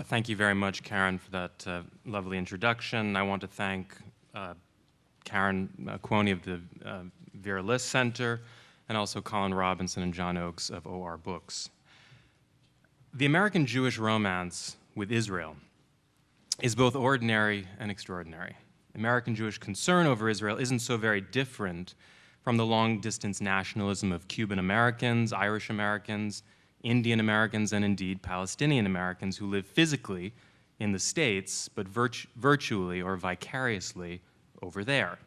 Thank you very much, Karen, for that lovely introduction. I want to thank Karen Quoney of the Vera List Center, and also Colin Robinson and John Oakes of OR Books. The American Jewish romance with Israel is both ordinary and extraordinary. American Jewish concern over Israel isn't so very different from the long-distance nationalism of Cuban Americans, Irish Americans, Indian Americans, and indeed Palestinian Americans who live physically in the States, but virtually or vicariously over there.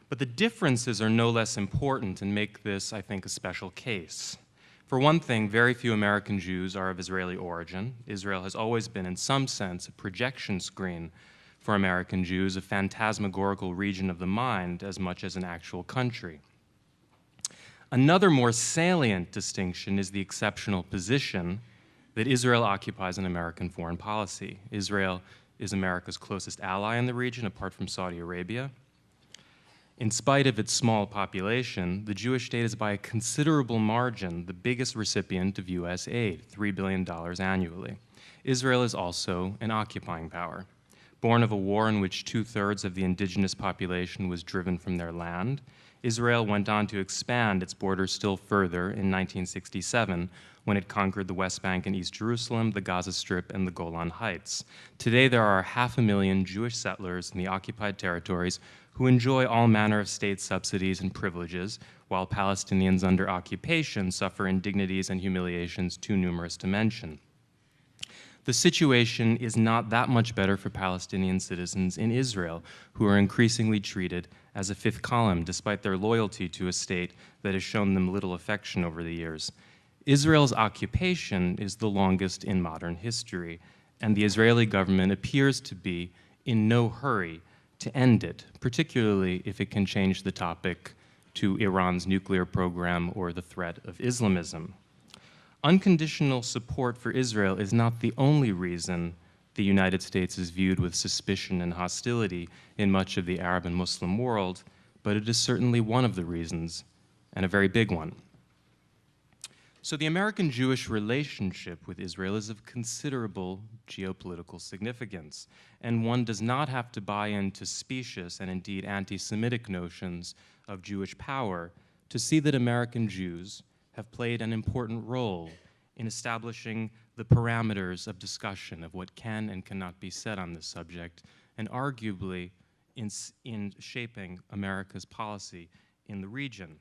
But the differences are no less important and make this, I think, a special case. For one thing, very few American Jews are of Israeli origin. Israel has always been, in some sense, a projection screen for American Jews, a phantasmagorical region of the mind as much as an actual country. Another more salient distinction is the exceptional position that Israel occupies in American foreign policy. Israel is America's closest ally in the region, apart from Saudi Arabia. In spite of its small population, the Jewish state is by a considerable margin the biggest recipient of US aid, $3 billion annually. Israel is also an occupying power. Born of a war in which 2/3 of the indigenous population was driven from their land, Israel went on to expand its borders still further in 1967 when it conquered the West Bank and East Jerusalem, the Gaza Strip, and the Golan Heights. Today, there are 500,000 Jewish settlers in the occupied territories who enjoy all manner of state subsidies and privileges, while Palestinians under occupation suffer indignities and humiliations too numerous to mention. The situation is not that much better for Palestinian citizens in Israel, who are increasingly treated as a fifth column, despite their loyalty to a state that has shown them little affection over the years. Israel's occupation is the longest in modern history, and the Israeli government appears to be in no hurry to end it, particularly if it can change the topic to Iran's nuclear program or the threat of Islamism. Unconditional support for Israel is not the only reason the United States is viewed with suspicion and hostility in much of the Arab and Muslim world, but it is certainly one of the reasons, and a very big one. So the American-Jewish relationship with Israel is of considerable geopolitical significance, and one does not have to buy into specious and indeed anti-Semitic notions of Jewish power to see that American Jews have played an important role in establishing the parameters of discussion of what can and cannot be said on this subject, and arguably in shaping America's policy in the region.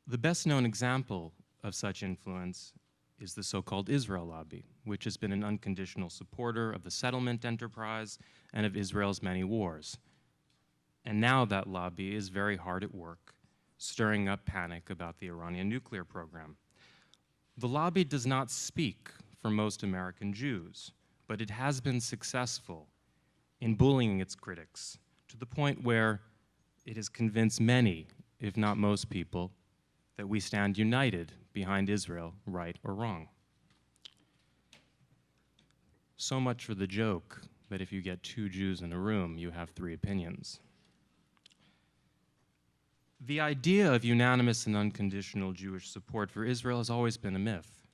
The best known example of such influence is the so-called Israel lobby, which has been an unconditional supporter of the settlement enterprise and of Israel's many wars. And now that lobby is very hard at work, stirring up panic about the Iranian nuclear program. The lobby does not speak for most American Jews, but it has been successful in bullying its critics to the point where it has convinced many, if not most people, that we stand united behind Israel, right or wrong. So much for the joke that if you get 2 Jews in a room, you have 3 opinions. The idea of unanimous and unconditional Jewish support for Israel has always been a myth.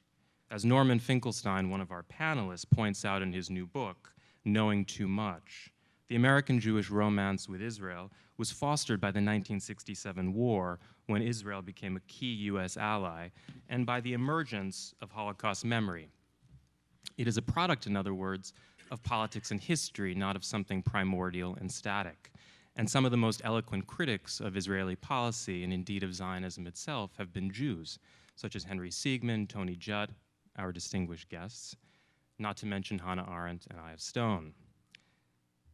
As Norman Finkelstein, one of our panelists, points out in his new book, Knowing Too Much, the American Jewish romance with Israel was fostered by the 1967 war, when Israel became a key US ally, and by the emergence of Holocaust memory. It is a product, in other words, of politics and history, not of something primordial and static. And some of the most eloquent critics of Israeli policy, and indeed of Zionism itself, have been Jews, such as Henry Siegman, Tony Judd, our distinguished guests, not to mention Hannah Arendt and I.F. Stone.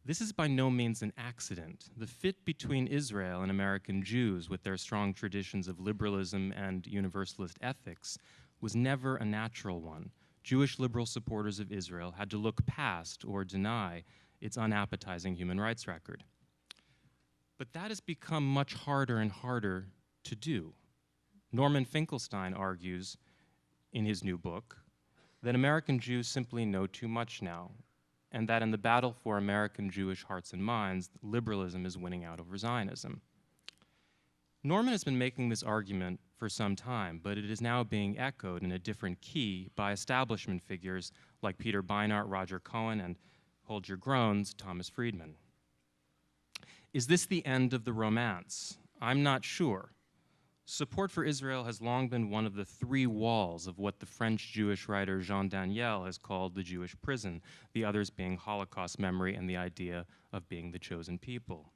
This is by no means an accident. The fit between Israel and American Jews, with their strong traditions of liberalism and universalist ethics, was never a natural one. Jewish liberal supporters of Israel had to look past or deny its unappetizing human rights record. But that has become much harder and harder to do. Norman Finkelstein argues in his new book that American Jews simply know too much now, and that in the battle for American Jewish hearts and minds, liberalism is winning out over Zionism. Norman has been making this argument for for some time, but it is now being echoed in a different key by establishment figures like Peter Beinart, Roger Cohen, and hold your groans, Thomas Friedman. Is this the end of the romance? I'm not sure. Support for Israel has long been one of the three walls of what the French Jewish writer Jean Daniel has called the Jewish prison, the others being Holocaust memory and the idea of being the chosen people.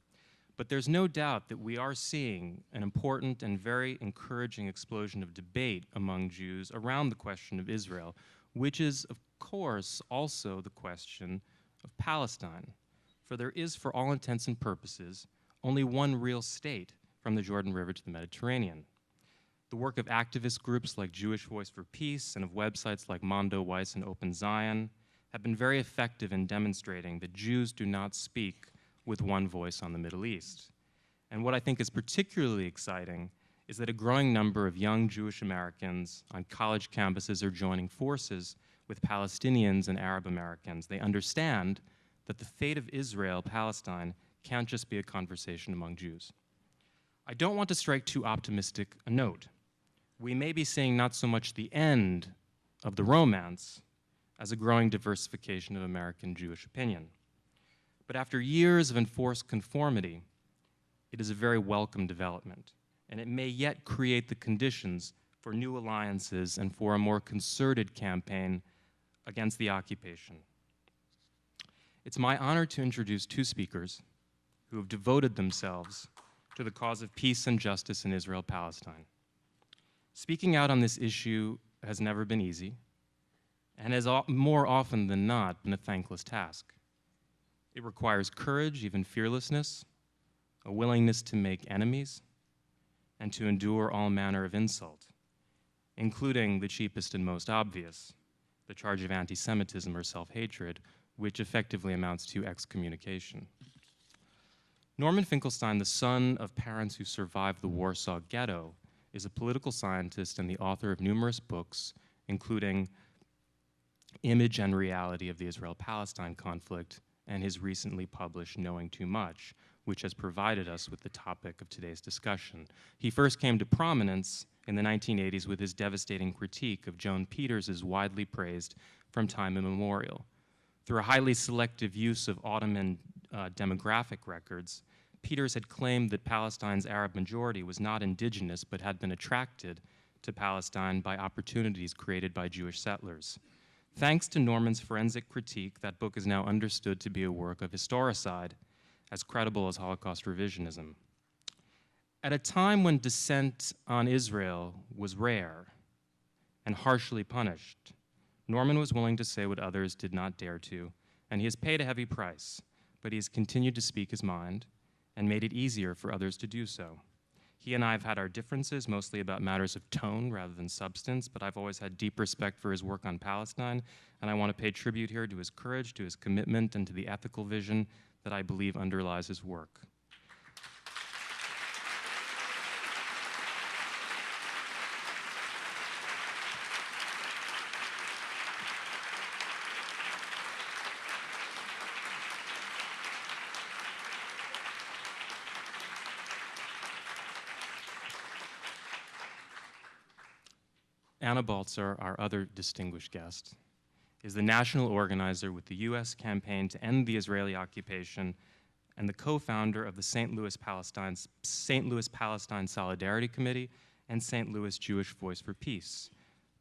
But there's no doubt that we are seeing an important and very encouraging explosion of debate among Jews around the question of Israel, which is, of course, also the question of Palestine. For there is, for all intents and purposes, only one real state from the Jordan River to the Mediterranean. The work of activist groups like Jewish Voice for Peace and of websites like Mondo Weiss and Open Zion have been very effective in demonstrating that Jews do not speak with one voice on the Middle East. And what I think is particularly exciting is that a growing number of young Jewish Americans on college campuses are joining forces with Palestinians and Arab Americans. They understand that the fate of Israel, Palestine, can't just be a conversation among Jews. I don't want to strike too optimistic a note. We may be seeing not so much the end of the romance as a growing diversification of American Jewish opinion. But after years of enforced conformity, it is a very welcome development, and it may yet create the conditions for new alliances and for a more concerted campaign against the occupation. It's my honor to introduce two speakers who have devoted themselves to the cause of peace and justice in Israel-Palestine. Speaking out on this issue has never been easy, and has more often than not been a thankless task. It requires courage, even fearlessness, a willingness to make enemies, and to endure all manner of insult, including the cheapest and most obvious, the charge of anti-Semitism or self-hatred, which effectively amounts to excommunication. Norman Finkelstein, the son of parents who survived the Warsaw Ghetto, is a political scientist and the author of numerous books, including Image and Reality of the Israel-Palestine Conflict, and his recently published Knowing Too Much, which has provided us with the topic of today's discussion. He first came to prominence in the 1980s with his devastating critique of Joan Peters' widely praised From Time Immemorial. Through a highly selective use of Ottoman demographic records, Peters had claimed that Palestine's Arab majority was not indigenous but had been attracted to Palestine by opportunities created by Jewish settlers. Thanks to Norman's forensic critique, that book is now understood to be a work of historicide, as credible as Holocaust revisionism. At a time when dissent on Israel was rare and harshly punished, Norman was willing to say what others did not dare to, and he has paid a heavy price, but he has continued to speak his mind and made it easier for others to do so. He and I have had our differences, mostly about matters of tone rather than substance, but I've always had deep respect for his work on Palestine, and I want to pay tribute here to his courage, to his commitment, and to the ethical vision that I believe underlies his work. Anna Baltzer, our other distinguished guest, is the national organizer with the U.S. campaign to end the Israeli occupation and the co-founder of the St. Louis Palestine Solidarity Committee and St. Louis Jewish Voice for Peace.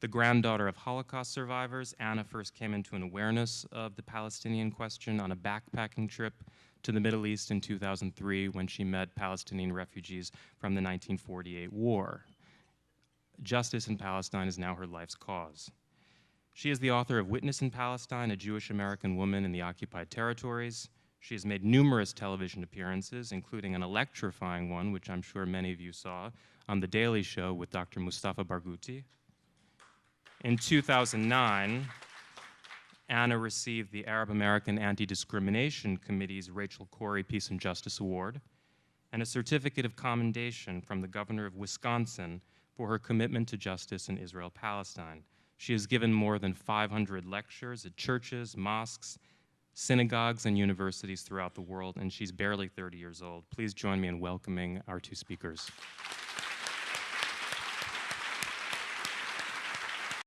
The granddaughter of Holocaust survivors, Anna first came into an awareness of the Palestinian question on a backpacking trip to the Middle East in 2003 when she met Palestinian refugees from the 1948 war. Justice in Palestine is now her life's cause. She is the author of Witness in Palestine, a Jewish American woman in the occupied territories. She has made numerous television appearances, including an electrifying one, which I'm sure many of you saw, on The Daily Show with Dr. Mustafa Barghouti. In 2009, Anna received the Arab American Anti-Discrimination Committee's Rachel Corrie Peace and Justice Award and a certificate of commendation from the governor of Wisconsin for her commitment to justice in Israel-Palestine. She has given more than 500 lectures at churches, mosques, synagogues, and universities throughout the world, and she's barely 30 years old. Please join me in welcoming our two speakers.